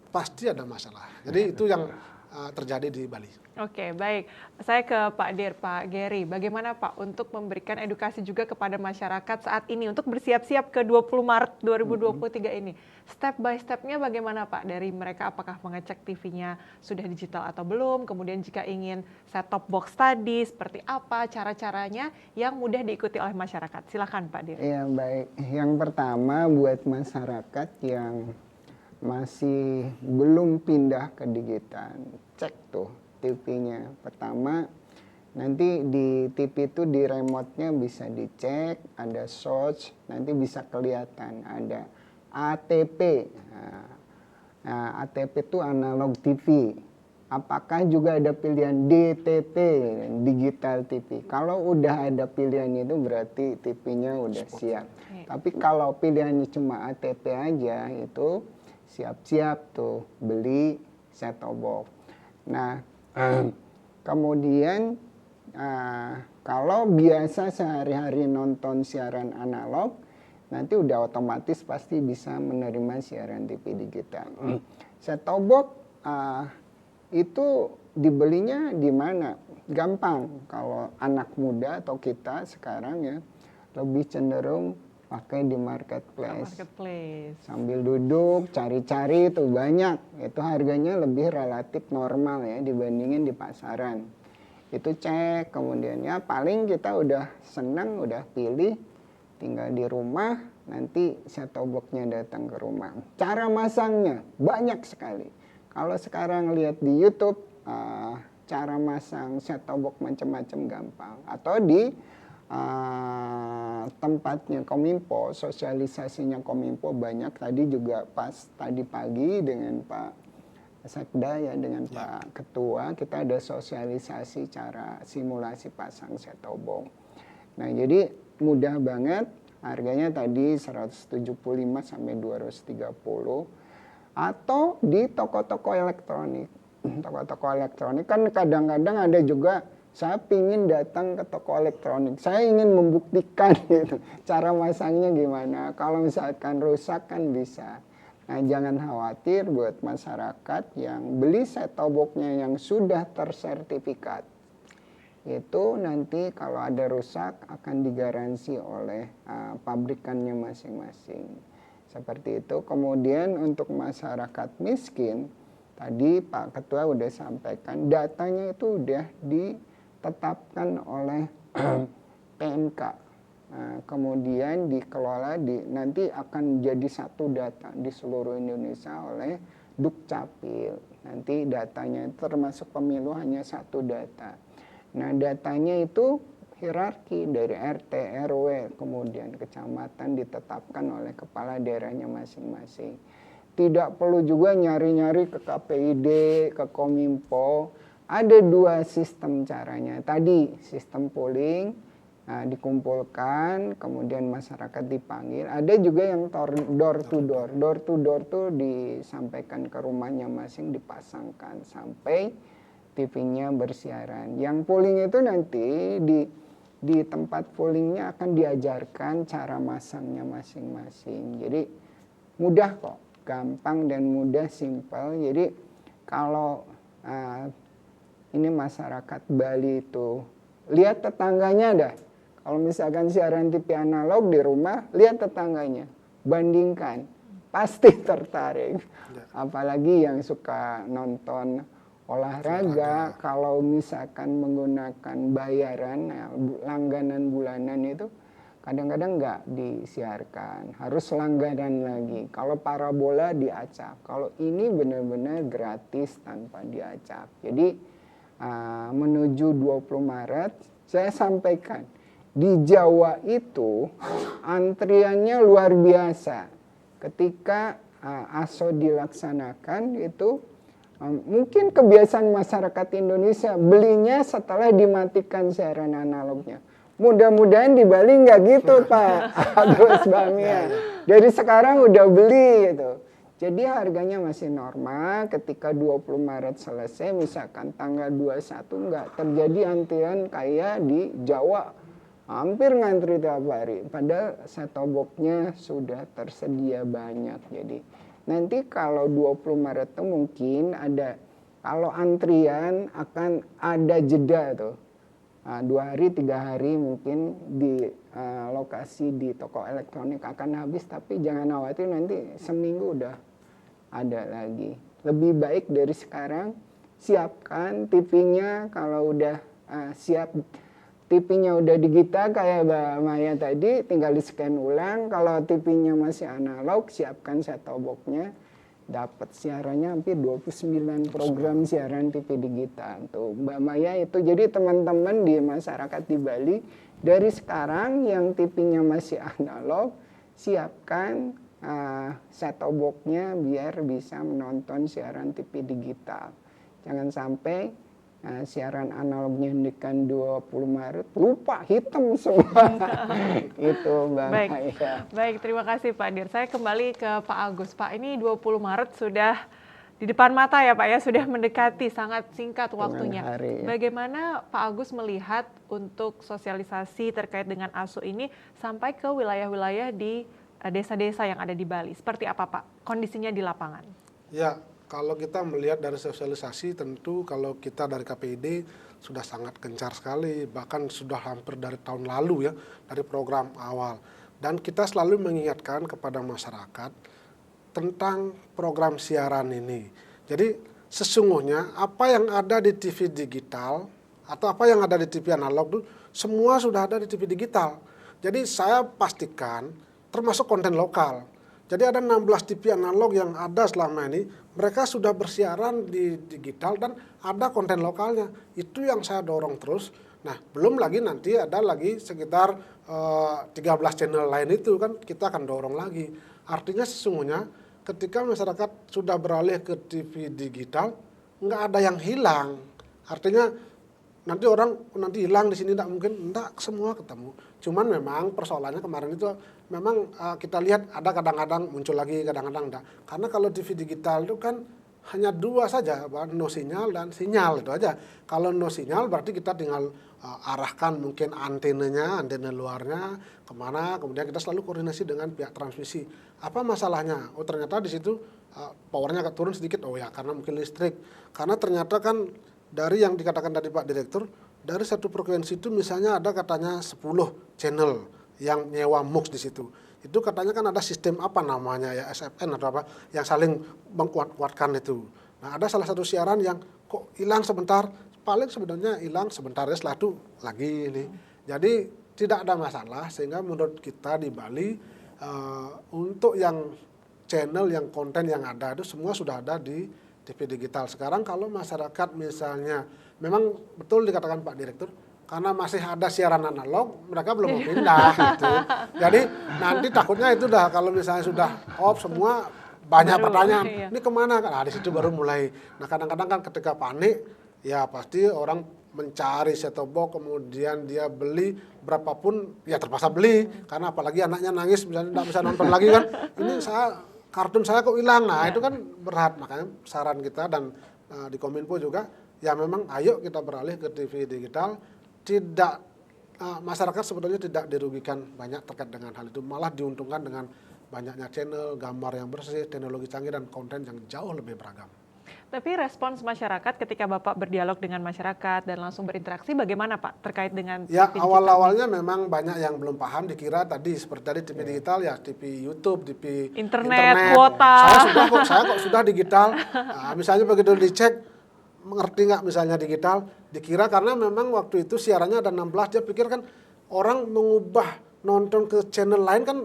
S3: pasti ada masalah. Jadi itu yang terjadi di Bali.
S1: Oke, baik. Saya ke Pak Gary. Bagaimana Pak untuk memberikan edukasi juga kepada masyarakat saat ini untuk bersiap-siap ke 20 Maret 2023 ini? Step by step-nya bagaimana Pak? Dari mereka apakah mengecek TV-nya sudah digital atau belum? Kemudian jika ingin set-top box tadi, seperti apa cara-caranya yang mudah diikuti oleh masyarakat? Silakan Pak Dir.
S2: Iya, baik. Yang pertama buat masyarakat yang masih belum pindah ke digital, cek tuh TV-nya. Pertama, nanti di TV itu di remote-nya bisa dicek, ada search, nanti bisa kelihatan ada ATP. Nah, ATP itu analog TV. Apakah juga ada pilihan DTT, digital TV? Kalau udah ada pilihan itu berarti TV-nya udah siap. Tapi kalau pilihannya cuma ATP aja itu siap-siap tuh beli set-top box. Nah, kemudian kalau biasa sehari-hari nonton siaran analog, nanti udah otomatis pasti bisa menerima siaran TV digital. Set-top box itu dibelinya di mana? Gampang. Kalau anak muda atau kita sekarang ya lebih cenderung pakai di marketplace. Sambil duduk cari-cari itu banyak. Itu harganya lebih relatif normal ya dibandingin di pasaran. Itu cek, kemudian ya paling kita udah senang, udah pilih, tinggal di rumah, nanti set-top box-nya datang ke rumah. Cara masangnya banyak sekali. Kalau sekarang lihat di YouTube, cara masang set-top box macam-macam gampang. Atau di tempatnya Kominfo, sosialisasinya Kominfo banyak. Tadi juga pas tadi pagi dengan Pak Sekda ya, dengan Pak Ketua, kita ada sosialisasi cara simulasi pasang set-top box. Nah, jadi mudah banget, harganya tadi 175 sampai 230. Atau di toko-toko elektronik. Toko-toko elektronik kan kadang-kadang ada juga, saya ingin datang ke toko elektronik, saya ingin membuktikan gitu, cara masangnya gimana. Kalau misalkan rusak kan bisa. Nah, jangan khawatir buat masyarakat yang beli set-top box-nya yang sudah tersertifikat. Itu nanti kalau ada rusak akan digaransi oleh pabrikannya masing-masing. Seperti itu. Kemudian untuk masyarakat miskin, tadi Pak Ketua udah sampaikan, datanya itu udah ditetapkan oleh PMK. Kemudian dikelola, nanti akan jadi satu data di seluruh Indonesia oleh Dukcapil. Nanti datanya termasuk pemilu hanya satu data. Nah, datanya itu hierarki dari RT, RW, kemudian kecamatan ditetapkan oleh kepala daerahnya masing-masing. Tidak perlu juga nyari-nyari ke KPID, ke Kominfo. Ada dua sistem caranya. Tadi sistem polling, dikumpulkan, kemudian masyarakat dipanggil. Ada juga yang door to door. Door to door tuh disampaikan ke rumahnya masing, dipasangkan sampai TV-nya bersiaran. Yang polling itu nanti di tempat pollingnya akan diajarkan cara masangnya masing-masing. Jadi mudah kok, gampang dan mudah, simpel. Jadi kalau ini masyarakat Bali itu, lihat tetangganya dah. Kalau misalkan siaran TV analog di rumah, lihat tetangganya, bandingkan, pasti tertarik. Apalagi yang suka nonton olahraga, kalau misalkan menggunakan bayaran, langganan bulanan itu kadang-kadang nggak disiarkan, harus langganan lagi. Kalau parabola diacak, kalau ini benar-benar gratis tanpa diacak. Jadi menuju 20 Maret, saya sampaikan, di Jawa itu antriannya luar biasa. Ketika ASO dilaksanakan itu, mungkin kebiasaan masyarakat Indonesia belinya setelah dimatikan siaran analognya. Mudah-mudahan di Bali nggak gitu Pak Agus Bamia. Dari sekarang udah beli gitu. Jadi harganya masih normal. Ketika 20 Maret selesai, misalkan tanggal 21 nggak terjadi antrian kayak di Jawa. Hampir ngantri tiap hari. Padahal set-top box-nya sudah tersedia banyak. Jadi nanti kalau 20 Maret itu mungkin ada, kalau antrian akan ada jeda tuh. 2 hari, 3 hari mungkin di lokasi di toko elektronik akan habis, tapi jangan khawatir nanti seminggu udah ada lagi. Lebih baik dari sekarang siapkan TV-nya, kalau udah siap TV-nya udah digital kayak Mbak Maya tadi, tinggal di-scan ulang. Kalau TV-nya masih analog, siapkan set-top box-nya. Dapat siarannya hampir 29 program siaran TV digital. Tuh Mbak Maya itu, jadi teman-teman di masyarakat di Bali, dari sekarang yang TV-nya masih analog, siapkan set-top box-nya biar bisa menonton siaran TV digital. Jangan sampai siaran analognya hendikan 20 Maret, lupa hitam semua. Itu Mbak
S1: Baik.
S2: Maya.
S1: Baik, terima kasih Pak Dir. Saya kembali ke Pak Agus. Pak, ini 20 Maret sudah di depan mata ya Pak ya, sudah mendekati, sangat singkat waktunya.
S2: hari, ya.
S1: Bagaimana Pak Agus melihat untuk sosialisasi terkait dengan ASU ini sampai ke wilayah-wilayah di desa-desa yang ada di Bali? Seperti apa Pak kondisinya di lapangan?
S3: Ya, kalau kita melihat dari sosialisasi, tentu kalau kita dari KPID sudah sangat gencar sekali, bahkan sudah hampir dari tahun lalu ya, dari program awal. Dan kita selalu mengingatkan kepada masyarakat tentang program siaran ini. Jadi sesungguhnya apa yang ada di TV digital atau apa yang ada di TV analog itu semua sudah ada di TV digital. Jadi saya pastikan termasuk konten lokal. Jadi ada 16 TV analog yang ada selama ini, mereka sudah bersiaran di digital dan ada konten lokalnya. Itu yang saya dorong terus. Nah, belum lagi nanti ada lagi sekitar 13 channel lain itu kan kita akan dorong lagi. Artinya sesungguhnya ketika masyarakat sudah beralih ke TV digital, nggak ada yang hilang. Artinya nanti orang nanti hilang di sini tidak mungkin, enggak, semua ketemu. Cuman memang persoalannya kemarin itu memang kita lihat ada kadang-kadang muncul lagi, kadang-kadang enggak. Karena kalau TV digital itu kan hanya 2 saja, no sinyal dan sinyal itu aja. Kalau no sinyal berarti kita tinggal arahkan mungkin antenanya, antena luarnya kemana, kemudian kita selalu koordinasi dengan pihak transmisi. Apa masalahnya? Oh ternyata di situ powernya agak turun sedikit, oh ya karena mungkin listrik. Karena ternyata kan dari yang dikatakan tadi Pak Direktur, dari satu frekuensi itu misalnya ada katanya 10 channel yang nyewa MUX di situ. Itu katanya kan ada sistem apa namanya ya, SFN atau apa, yang saling mengkuat-kuatkan itu. Nah ada salah satu siaran yang kok hilang sebentar, paling sebenarnya hilang sebentar ya setelah itu lagi ini. Jadi tidak ada masalah, sehingga menurut kita di Bali untuk yang channel, yang konten yang ada itu semua sudah ada di TV digital. Sekarang kalau masyarakat misalnya, memang betul dikatakan Pak Direktur, karena masih ada siaran analog, mereka belum mau pindah gitu. Jadi nanti takutnya itu dah kalau misalnya sudah off semua, banyak pertanyaan, ini kemana? Nah di situ baru mulai. Nah kadang-kadang kan ketika panik, ya pasti orang mencari set-top box, kemudian dia beli berapapun, ya terpaksa beli. Karena apalagi anaknya nangis, misalnya tidak bisa nonton lagi kan, ini kartun saya kok hilang. Nah itu kan berat, makanya saran kita dan di Kominfo juga, ya memang ayo kita beralih ke TV digital. Tidak masyarakat sebetulnya tidak dirugikan banyak terkait dengan hal itu, malah diuntungkan dengan banyaknya channel, gambar yang bersih, teknologi canggih dan konten yang jauh lebih beragam.
S1: Tapi respons masyarakat ketika Bapak berdialog dengan masyarakat dan langsung berinteraksi bagaimana Pak terkait dengan
S3: ya
S1: TV
S3: awal-awalnya memang banyak yang belum paham, dikira tadi seperti tadi TV digital ya TV YouTube, TV
S1: internet. Kuota.
S3: Saya kok sudah digital. Nah, misalnya begitu dicek mengerti nggak misalnya digital, dikira karena memang waktu itu siarannya ada 16, dia pikir kan orang mengubah nonton ke channel lain kan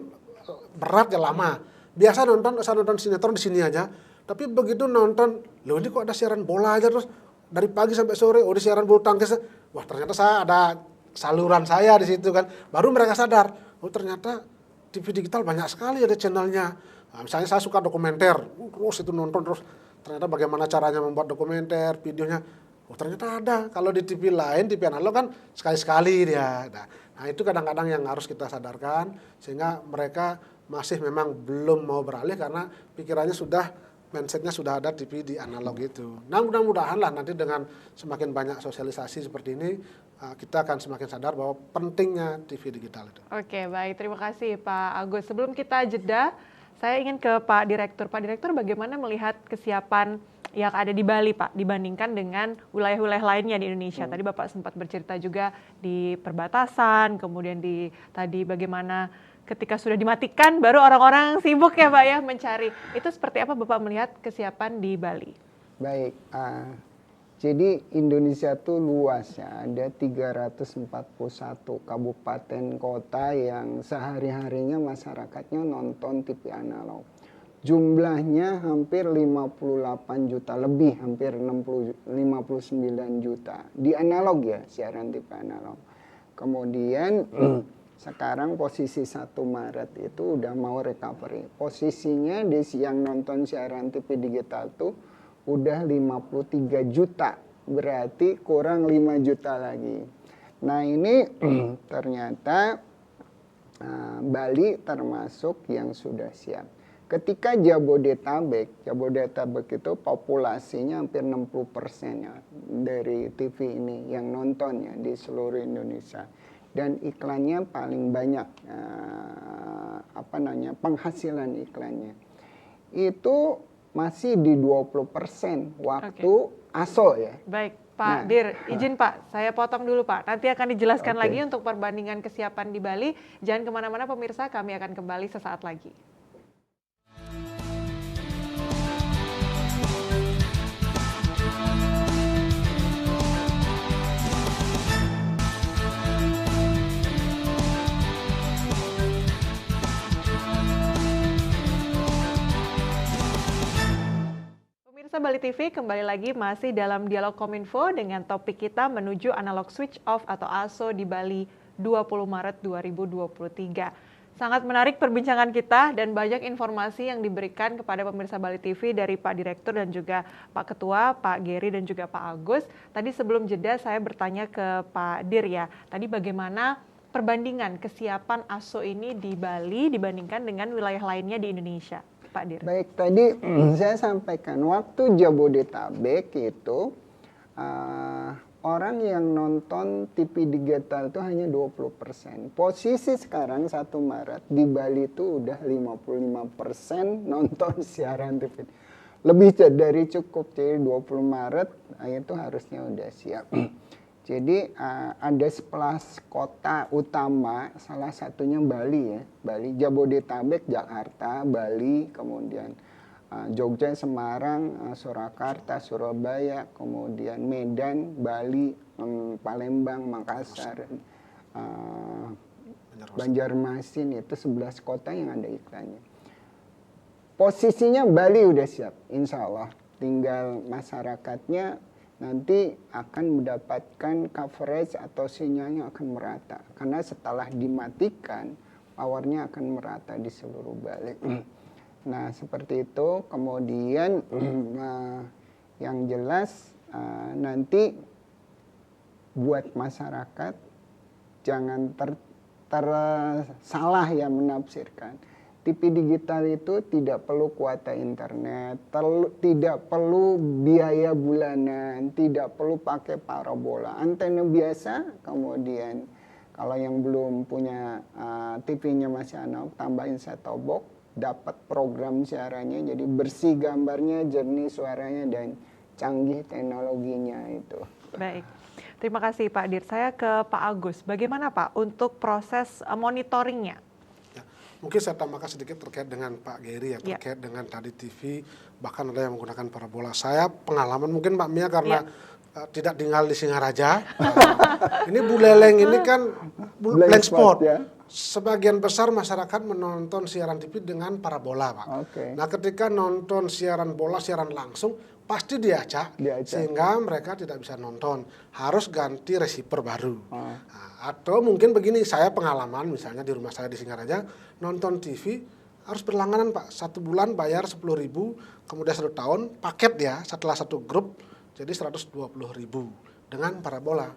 S3: berat ya, lama. Biasa saya nonton sinetron di sini aja. Tapi begitu nonton, loh ini kok ada siaran bola aja terus dari pagi sampai sore, oh di siaran bulu tangkis. Wah ternyata saya ada saluran saya di situ kan. Baru mereka sadar, oh ternyata TV digital banyak sekali ada channelnya. Nah, misalnya saya suka dokumenter, terus itu nonton terus. Ternyata bagaimana caranya membuat dokumenter, videonya. Oh ternyata ada. Kalau di TV lain, TV analog kan sekali-sekali dia. Nah itu kadang-kadang yang harus kita sadarkan, sehingga mereka masih memang belum mau beralih karena pikirannya mindsetnya sudah ada TV di analog itu. Nah mudah-mudahan lah nanti dengan semakin banyak sosialisasi seperti ini, kita akan semakin sadar bahwa pentingnya TV digital itu.
S1: Oke baik, terima kasih Pak Agus. Sebelum kita jeda, Saya ingin ke Pak Direktur. Pak Direktur, bagaimana melihat kesiapan yang ada di Bali, Pak, dibandingkan dengan wilayah-wilayah lainnya di Indonesia? Tadi Bapak sempat bercerita juga di perbatasan, kemudian tadi bagaimana ketika sudah dimatikan baru orang-orang sibuk ya Pak ya mencari. Itu seperti apa Bapak melihat kesiapan di Bali?
S2: Baik, jadi Indonesia tuh luas ya, ada 341 kabupaten kota yang sehari-harinya masyarakatnya nonton TV analog. Jumlahnya hampir 58 juta lebih, hampir 59 juta di analog ya, siaran TV analog. Kemudian sekarang posisi 1 Maret itu udah mau recovery. Posisinya yang nonton siaran TV digital tuh udah 53 juta, berarti kurang 5 juta lagi. Nah ini ternyata Bali termasuk yang sudah siap. Ketika Jabodetabek itu populasinya hampir 60% ya dari TV ini yang nonton ya di seluruh Indonesia. Dan iklannya paling banyak, penghasilan iklannya. Itu masih di 20% waktu ASO ya.
S1: Baik, Pak Dir, izin Pak, saya potong dulu Pak. Nanti akan dijelaskan lagi untuk perbandingan kesiapan di Bali. Jangan kemana-mana pemirsa, kami akan kembali sesaat lagi. Pemirsa Bali TV, kembali lagi masih dalam Dialog Kominfo dengan topik kita menuju analog switch off atau ASO di Bali 20 Maret 2023. Sangat menarik perbincangan kita dan banyak informasi yang diberikan kepada pemirsa Bali TV dari Pak Direktur dan juga Pak Ketua, Pak Geri dan juga Pak Agus. Tadi sebelum jeda saya bertanya ke Pak Dir ya, tadi bagaimana perbandingan kesiapan ASO ini di Bali dibandingkan dengan wilayah lainnya di Indonesia? Pak Dir.
S2: Baik, tadi saya sampaikan waktu Jabodetabek itu orang yang nonton TV digital itu hanya 20%. Posisi sekarang 1 Maret di Bali itu udah 55% nonton siaran TV. Lebih dari cukup, jadi 20 Maret itu harusnya udah siap. Jadi ada 11 kota utama, salah satunya Bali ya. Bali, Jabodetabek, Jakarta, Bali, kemudian Jogja, Semarang, Surakarta, Surabaya, kemudian Medan, Bali, Palembang, Makassar, Banjarmasin, itu 11 kota yang ada iklannya. Posisinya Bali udah siap, insya Allah. Tinggal masyarakatnya nanti akan mendapatkan coverage atau sinyalnya akan merata. Karena setelah dimatikan, powernya akan merata di seluruh Bali. Nah, seperti itu. Kemudian yang jelas nanti buat masyarakat jangan salah ya menafsirkan. TV digital itu tidak perlu kuota internet, tidak perlu biaya bulanan, tidak perlu pakai parabola. Antena biasa, kemudian kalau yang belum punya TV-nya masih analog, tambahin set-top box, dapat program siarannya, jadi bersih gambarnya, jernih suaranya, dan canggih teknologinya itu.
S1: Baik. Terima kasih Pak Dir. Saya ke Pak Agus. Bagaimana Pak untuk proses monitoringnya?
S3: Mungkin saya tambahkan sedikit terkait dengan Pak Geri ya, terkait dengan tadi TV, bahkan ada yang menggunakan parabola. Saya pengalaman mungkin Mbak Mia karena tidak tinggal di Singaraja. Ini Buleleng ini kan blank spot. Ya. Sebagian besar masyarakat menonton siaran TV dengan parabola, Pak. Nah, ketika nonton siaran bola, siaran langsung, pasti diacak. Sehingga mereka tidak bisa nonton. Harus ganti receiver baru. Nah, atau mungkin begini, saya pengalaman misalnya di rumah saya di Singaraja, nonton TV harus berlangganan Pak. 1 bulan bayar 10.000, kemudian 1 tahun, paket ya, setelah 1 grup, jadi 120.000 dengan parabola.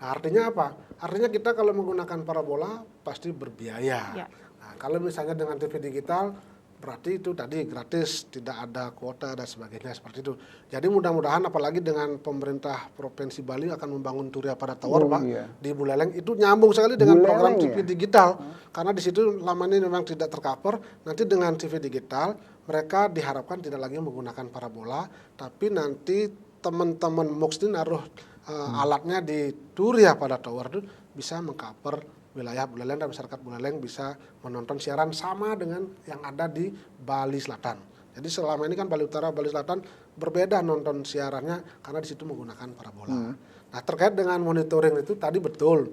S3: Nah, artinya apa? Artinya kita kalau menggunakan parabola pasti berbiaya. Nah, kalau misalnya dengan TV digital, berarti itu tadi gratis, tidak ada kuota dan sebagainya seperti itu. Jadi mudah-mudahan apalagi dengan pemerintah Provinsi Bali akan membangun Turiya Pada Tower, Pak, di Buleleng, itu nyambung sekali dengan program TV digital. Karena di situ lama ini memang tidak tercover. Nanti dengan TV digital mereka diharapkan tidak lagi menggunakan parabola, tapi nanti teman-teman MUX ini naruh alatnya di Turiya Pada Tower itu bisa mengcover wilayah Buleleng, dan masyarakat Buleleng bisa menonton siaran sama dengan yang ada di Bali Selatan. Jadi selama ini kan Bali Utara, Bali Selatan berbeda nonton siarannya karena di situ menggunakan parabola. Nah, terkait dengan monitoring itu tadi betul.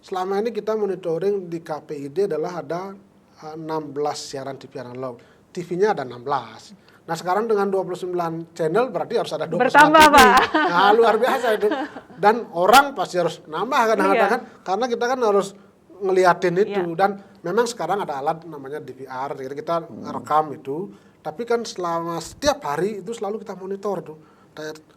S3: Selama ini kita monitoring di KPID adalah ada 16 siaran TV analog. TV-nya ada 16. Nah, sekarang dengan 29 channel berarti harus ada 29
S1: Bertambah,
S3: TV.
S1: Pak.
S3: Nah, luar biasa itu. Dan orang pasti harus nambah kadang-kadang kan, karena kita kan harus ngeliatin itu. Dan memang sekarang ada alat namanya DVR, jadi kita rekam itu. Tapi kan selama setiap hari itu selalu kita monitor tuh.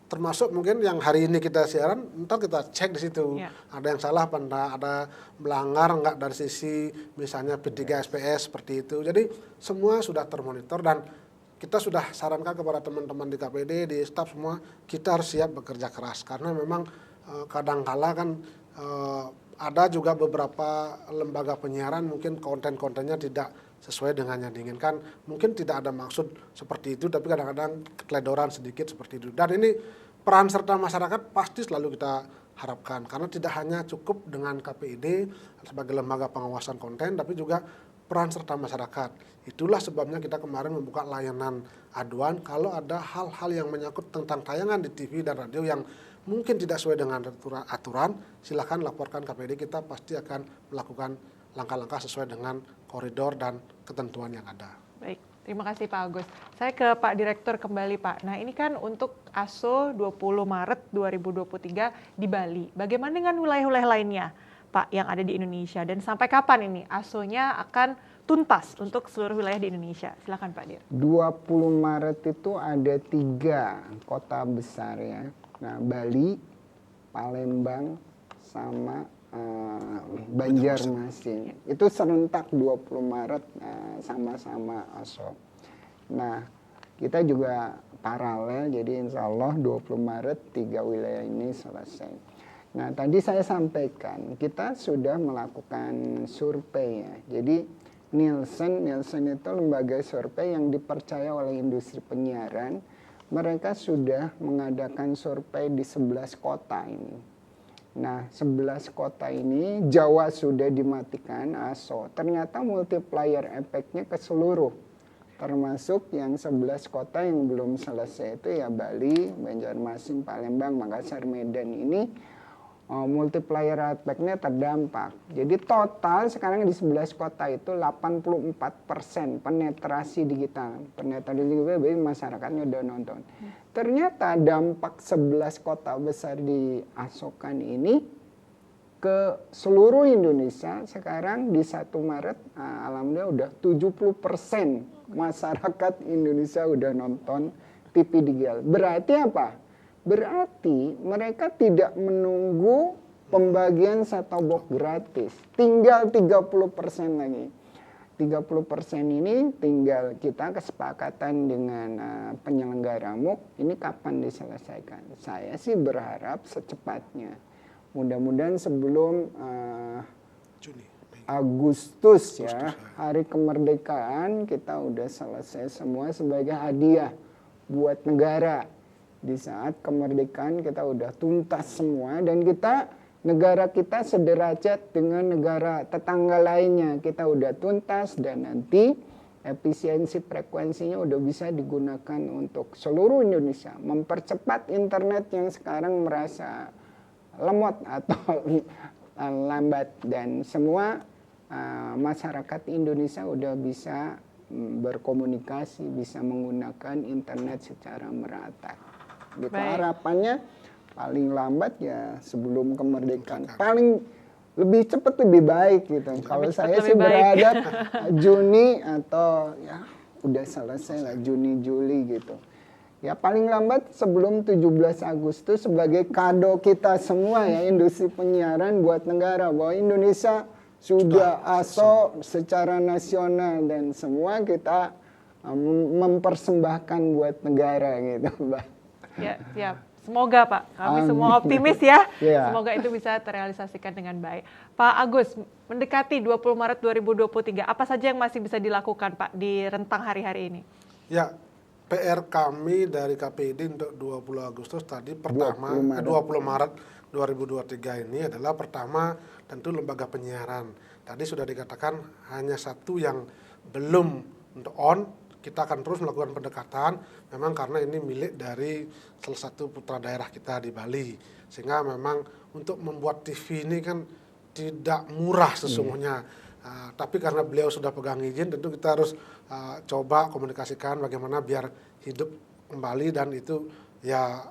S3: Termasuk mungkin yang hari ini kita siaran, ntar kita cek di situ. Ada yang salah apa enggak, ada melanggar enggak dari sisi misalnya P3 SPS seperti itu. Jadi semua sudah termonitor, dan kita sudah sarankan kepada teman-teman di KPD, di staf semua, kita harus siap bekerja keras. Karena memang kadang-kala kan ada juga beberapa lembaga penyiaran mungkin konten-kontennya tidak sesuai dengan yang diinginkan. Mungkin tidak ada maksud seperti itu, tapi kadang-kadang keteledoran sedikit seperti itu. Dan ini peran serta masyarakat pasti selalu kita harapkan. Karena tidak hanya cukup dengan KPID sebagai lembaga pengawasan konten, tapi juga peran serta masyarakat. Itulah sebabnya kita kemarin membuka layanan aduan kalau ada hal-hal yang menyangkut tentang tayangan di TV dan radio yang mungkin tidak sesuai dengan aturan, silakan laporkan KPD, kita pasti akan melakukan langkah-langkah sesuai dengan koridor dan ketentuan yang ada.
S1: Baik, terima kasih Pak Agus. Saya ke Pak Direktur kembali, Pak. Nah, ini kan untuk ASO 20 Maret 2023 di Bali. Bagaimana dengan wilayah-wilayah lainnya, Pak, yang ada di Indonesia? Dan sampai kapan ini ASO-nya akan tuntas untuk seluruh wilayah di Indonesia? Silakan Pak Dir.
S2: 20 Maret itu ada 3 kota besar ya. Nah, Bali, Palembang, sama Banjarmasin. Itu serentak 20 Maret sama-sama ASO. Nah, kita juga paralel, jadi insya Allah 20 Maret 3 wilayah ini selesai. Nah, tadi saya sampaikan, kita sudah melakukan survei ya. Jadi Nielsen itu lembaga survei yang dipercaya oleh industri penyiaran. Mereka sudah mengadakan survei di 11 kota ini. Nah, 11 kota ini Jawa sudah dimatikan ASO. Ternyata multiplier efeknya ke seluruh. Termasuk yang 11 kota yang belum selesai itu ya Bali, Banjarmasin, Palembang, Makassar, Medan ini multiplier efeknya terdampak. Jadi total sekarang di 11 kota itu 84% penetrasi digital. Penetrasi digital berarti masyarakatnya udah nonton. Ternyata dampak 11 kota besar di Asokan ini ke seluruh Indonesia sekarang di 1 Maret alhamdulillah udah 70% masyarakat Indonesia udah nonton TV digital. Berarti apa? Berarti mereka tidak menunggu pembagian set-top box gratis. Tinggal 30% lagi. 30% ini tinggal kita kesepakatan dengan penyelenggara MUK. Ini kapan diselesaikan? Saya sih berharap secepatnya. Mudah-mudahan sebelum Agustus ya, hari kemerdekaan kita udah selesai semua sebagai hadiah buat negara. Di saat kemerdekaan kita udah tuntas semua dan negara kita sederajat dengan negara tetangga lainnya. Kita udah tuntas dan nanti efisiensi frekuensinya udah bisa digunakan untuk seluruh Indonesia. Mempercepat internet yang sekarang merasa lemot atau lambat dan semua masyarakat Indonesia udah bisa berkomunikasi, bisa menggunakan internet secara merata. Gitu. Harapannya paling lambat ya sebelum kemerdekaan. Paling lebih cepat lebih baik gitu. Kalau saya sih berharap Juni atau ya udah selesai lah Juni Juli gitu. Ya paling lambat sebelum 17 Agustus sebagai kado kita semua ya industri penyiaran buat negara bahwa Indonesia sudah ASO secara nasional dan semua kita mempersembahkan buat negara gitu, Mbak.
S1: Ya, siap. Semoga Pak, kami
S2: Amin.
S1: semua optimis ya.
S2: Iya.
S1: Semoga itu bisa terrealisasikan dengan baik. Pak Agus, mendekati 20 Maret 2023, apa saja yang masih bisa dilakukan Pak di rentang hari-hari ini?
S3: Ya, PR kami dari KPID untuk 20 Agustus tadi pertama
S2: 20
S3: Maret 2023 ini adalah pertama tentu lembaga penyiaran. Tadi sudah dikatakan hanya satu yang belum untuk on, kita akan terus melakukan pendekatan memang karena ini milik dari salah satu putra daerah kita di Bali. Sehingga memang untuk membuat TV ini kan tidak murah sesungguhnya. Tapi karena beliau sudah pegang izin, tentu kita harus coba komunikasikan bagaimana biar hidup kembali dan itu ya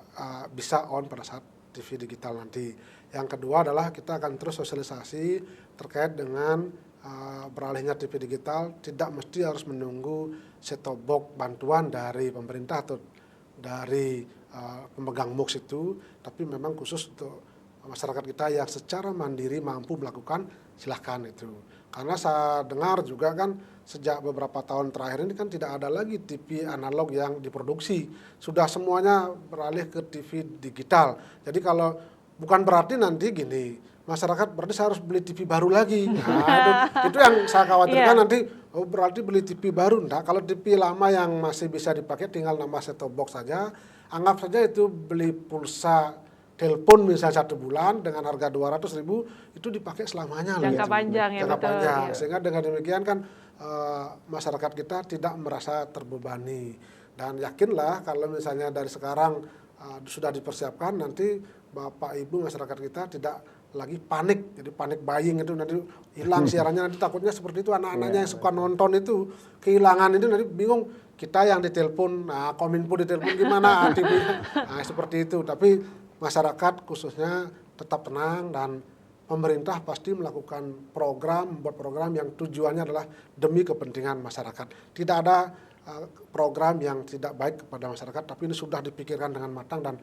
S3: bisa on pada saat TV digital nanti. Yang kedua adalah kita akan terus sosialisasi terkait dengan beralihnya TV digital, tidak mesti harus menunggu set-top box bantuan dari pemerintah atau dari pemegang MUX itu, tapi memang khusus untuk masyarakat kita yang secara mandiri mampu melakukan, silahkan itu. Karena saya dengar juga kan sejak beberapa tahun terakhir ini kan tidak ada lagi TV analog yang diproduksi. Sudah semuanya beralih ke TV digital. Jadi kalau bukan berarti nanti gini, masyarakat berarti saya harus beli TV baru lagi. Nah, itu yang saya khawatirkan nanti berarti beli TV baru. Nah, kalau TV lama yang masih bisa dipakai tinggal nambah set-top box saja, anggap saja itu beli pulsa telepon misalnya 1 bulan dengan harga 200.000 itu dipakai selamanya.
S1: Jangka panjang ya,
S3: jangka
S1: betul.
S3: panjang.
S1: Ya.
S3: Sehingga dengan demikian kan masyarakat kita tidak merasa terbebani. Dan yakinlah kalau misalnya dari sekarang sudah dipersiapkan, nanti Bapak Ibu masyarakat kita tidak lagi panik. Jadi panik buying itu nanti hilang siarannya, nanti takutnya seperti itu anak-anaknya yang suka nonton itu kehilangan itu nanti bingung. Kita yang ditelepon, Kominfo ditelepon gimana, nah seperti itu. Tapi masyarakat khususnya tetap tenang dan pemerintah pasti melakukan membuat program yang tujuannya adalah demi kepentingan masyarakat. Tidak ada program yang tidak baik kepada masyarakat, tapi ini sudah dipikirkan dengan matang dan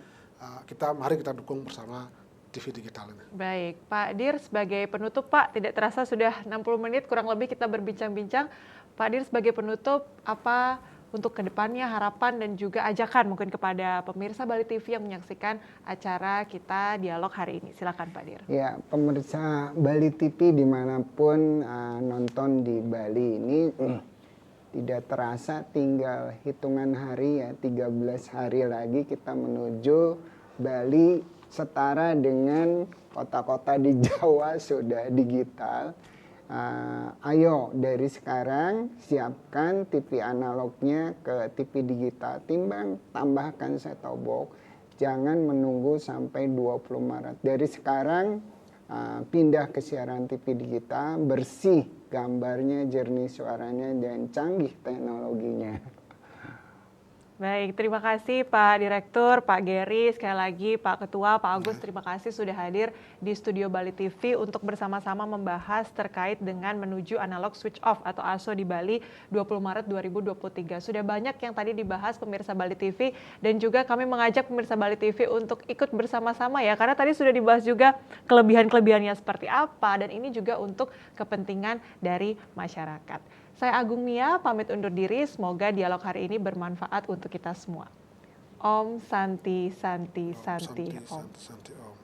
S3: mari kita dukung bersama TV digital ini.
S1: Baik, Pak Dir sebagai penutup Pak, tidak terasa sudah 60 menit kurang lebih kita berbincang-bincang. Pak Dir sebagai penutup, apa untuk kedepannya harapan dan juga ajakan mungkin kepada pemirsa Bali TV yang menyaksikan acara kita dialog hari ini. Silakan Pak Dir.
S2: Ya, pemirsa Bali TV dimanapun nonton di Bali ini tidak terasa tinggal hitungan hari ya, 13 hari lagi kita menuju Bali setara dengan kota-kota di Jawa sudah digital. Ayo dari sekarang siapkan TV analognya ke TV digital, tambahkan set-top box, jangan menunggu sampai 20 Maret. Dari sekarang pindah ke siaran TV digital, bersih gambarnya, jernih suaranya, dan canggih teknologinya.
S1: Baik, terima kasih Pak Direktur, Pak Gary, sekali lagi Pak Ketua, Pak Agus, terima kasih sudah hadir di Studio Bali TV untuk bersama-sama membahas terkait dengan menuju analog switch off atau ASO di Bali 20 Maret 2023. Sudah banyak yang tadi dibahas pemirsa Bali TV dan juga kami mengajak pemirsa Bali TV untuk ikut bersama-sama ya, karena tadi sudah dibahas juga kelebihan-kelebihannya seperti apa dan ini juga untuk kepentingan dari masyarakat. Saya Agung Mia, pamit undur diri. Semoga dialog hari ini bermanfaat untuk kita semua. Om Santi Santi Santi Om.
S3: Santi Om.